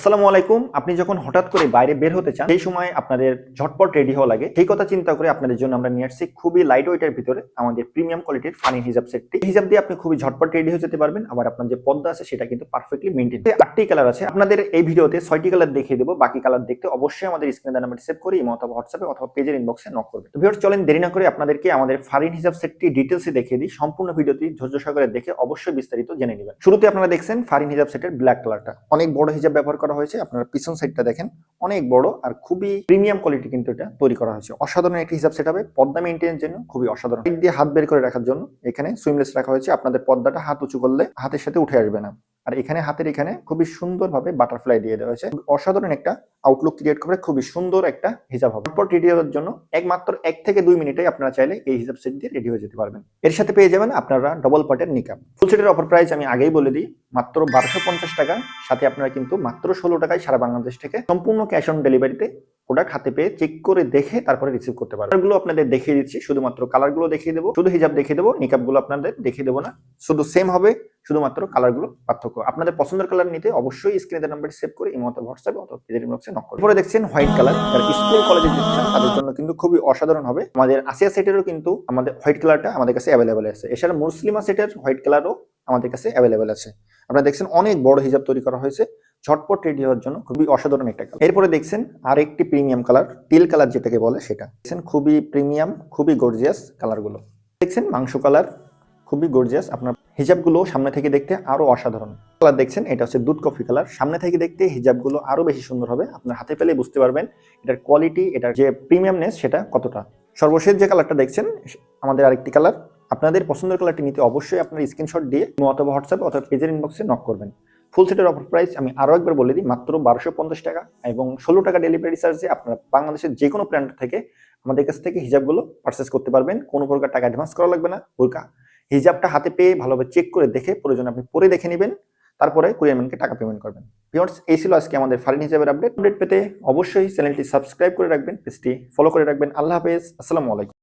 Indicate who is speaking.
Speaker 1: আসসালামু আলাইকুম। আপনি যখন হঠাৎ করে বাইরে বের হতে চান সেই সময় আপনাদের ঝটপট রেডি হওয়া লাগে। সেই কথা চিন্তা করে আপনাদের জন্য আমরা নিয়ে আসছি খুবই লাইট ওয়েটের ভিতরে আমাদের প্রিমিয়াম কোয়ালিটির ফানি হিজাব সেটটি। হিজাব দিয়ে আপনি খুবই ঝটপট রেডি হয়ে যেতে পারবেন। আবার আপনার যে পর্দা আছে সেটা কিন্তু পারফেক্টলি মেইনটেইন। 8টি কালার আছে। আপনাদের এই ভিডিওতে 6টি কালার দেখিয়ে দেব। বাকি কালার দেখতে অবশ্যই আমাদের স্ক্রিনে দেওয়া নাম্বারটি সেভ করে ইমো অথবা হোয়াটসঅ্যাপে অথবা পেজের ইনবক্সে নক করবেন। তো ভিউয়ার্স চলেন দেরি না করে আপনাদেরকে আমাদের ফারিন হিজাব সেটটি ডিটেইলসে দেখিয়ে দিই। সম্পূর্ণ ভিডিওটি ধৈর্য সহকারে দেখে অবশ্যই বিস্তারিত জেনে নেবেন। শুরুতে আপনারা দেখছেন ফারিন হিজাব সেটের ব্ল্যাক কালারটা। অনেক বড় হিজাব ব্যবহার করা হয়েছে। আপনারা পিছন সাইডটা দেখেন অনেক বড় আর খুবই প্রিমিয়াম কোয়ালিটি কিন্তু এটা তৈরি করা হয়েছে। অসাধারণ একটি হিসাব সেট হবে পর্দা মেইনটেইনের জন্য খুবই অসাধারণ। সাইড দিয়ে হাত বের করে রাখার জন্য এখানে সুইমলেস রাখা হয়েছে। আপনাদের পর্দাটা হাত উঁচু করলে হাতের সাথে উঠে আসবে না। আর এখানে হাতের এখানে খুবই সুন্দরভাবে বাটারফ্লাই দিয়ে দেওয়া হয়েছে। অসাধারণ একটা আউটলুক ক্রিয়েট করে খুবই সুন্দর একটা হিজাব হবে। তারপর রেডি হওয়ার জন্য একমাত্র 1 থেকে 2 মিনিটে আপনারা চাইলে এই হিজাব সেট দিয়ে রেডি হয়ে যেতে পারবেন। এর সাথে পেয়ে যাবেন আপনারা ডবল পার্টের নিকাব। ফুল সেটের অফার প্রাইস আমি আগেই বলে দিই মাত্র 1250 টাকা। সাথে আপনারা কিন্তু মাত্র 16 টাকায় সারা বাংলাদেশ থেকে সম্পূর্ণ ক্যাশ অন ডেলিভারিতে প্রোডাক্ট হাতে পেয়ে চেক করে দেখে তারপরে রিসিভ করতে পারবেন। কালারগুলো আপনাদের দেখিয়ে দিচ্ছি, শুধুমাত্র কালারগুলো দেখিয়ে দেবো, শুধু হিজাব দেখিয়ে দেবো, নিকাবগুলো আপনাদের দেখিয়ে দেবো না, শুধু সেম হবে, শুধুমাত্র কালারগুলো পার্থক্য। আপনাদের পছন্দের কালার নিতে অবশ্যই স্ক্রিনে দেওয়া নাম্বারটি সেভ করে ইমো অথবা হোয়াটসঅ্যাপে অথবা পেজের ইনবক্সে নক করুন। এরপরে দেখছেন হোয়াইট কালার, যারা স্কুল কলেজে দিচ্ছেন তাদের জন্য কিন্তু খুবই অসাধারণ হবে। আমাদের আসিয়া সেটেরও কিন্তু আমাদের হোয়াইট কালারটা আমাদের কাছে অ্যাভেলেবেল আছে। এছাড়া মুসলিমা সেটের হোয়াইট কালারও আমাদের কাছে অ্যাভেলেবেল আছে। আপনারা দেখছেন অনেক বড় হিজাব তৈরি করা হয়েছে ঝটপট রেডি হওয়ার জন্য খুবই অসাধারণ একটা কালার। এরপরে দেখছেন আরেকটি প্রিমিয়াম কালার, টিল কালার যেটাকে বলে সেটা দেখছেন খুবই প্রিমিয়াম, খুবই গর্জিয়াস কালারগুলো। দেখছেন মাংস কালার, খুবই গর্জিয়াস। আপনার হিজাবগুলো সামনে থেকে দেখতে আরো অসাধারণ। কালার দেখছেন এটা হচ্ছে দুধ কফি কালার। সামনে থেকে দেখতে হিজাবগুলো আরো বেশি সুন্দর হবে। আপনার হাতে পেলে বুঝতে পারবেন এটার কোয়ালিটি, এটার যে প্রিমিয়ামনেস সেটা কতটা। সর্বশেষ যে কালারটা দেখছেন আমাদের আরেকটি কালার। আপনাদের পছন্দের কালারটি নিতে অবশ্যই আপনার স্ক্রিনশট দিয়ে অথবা হোয়াটসঅ্যাপ অথবা পেজের ইনবক্সে নক করবেন। ফুল সেটের অফার প্রাইস আমি আরো একবার বলে দিই মাত্র 1250 টাকা এবং 16 টাকা ডেলিভারি চার্জে আপনারা বাংলাদেশের যে কোনো প্রান্ত থেকে আমাদের কাছ থেকে হিজাবগুলো পারচেস করতে পারবেন। কোনো প্রকার টাকা অ্যাডভান্স করা লাগবে না। বোরকা হিজাবটা হাতে পেয়ে ভালোভাবে চেক করে দেখে প্রয়োজন আপনি পরে দেখে নেবেন, তারপরে কুরিয়ারম্যানকে টাকা পেমেন্ট করবেন। ভিউয়ার্স এই ছিল আজকে আমাদের ফারিন হিজাবের আপডেট পেতে অবশ্যই চ্যানেলটি সাবস্ক্রাইব করে রাখবেন, পেজটি ফলো করে রাখবেন। আল্লাহ হাফেজ, আসসালামু আলাইকুম।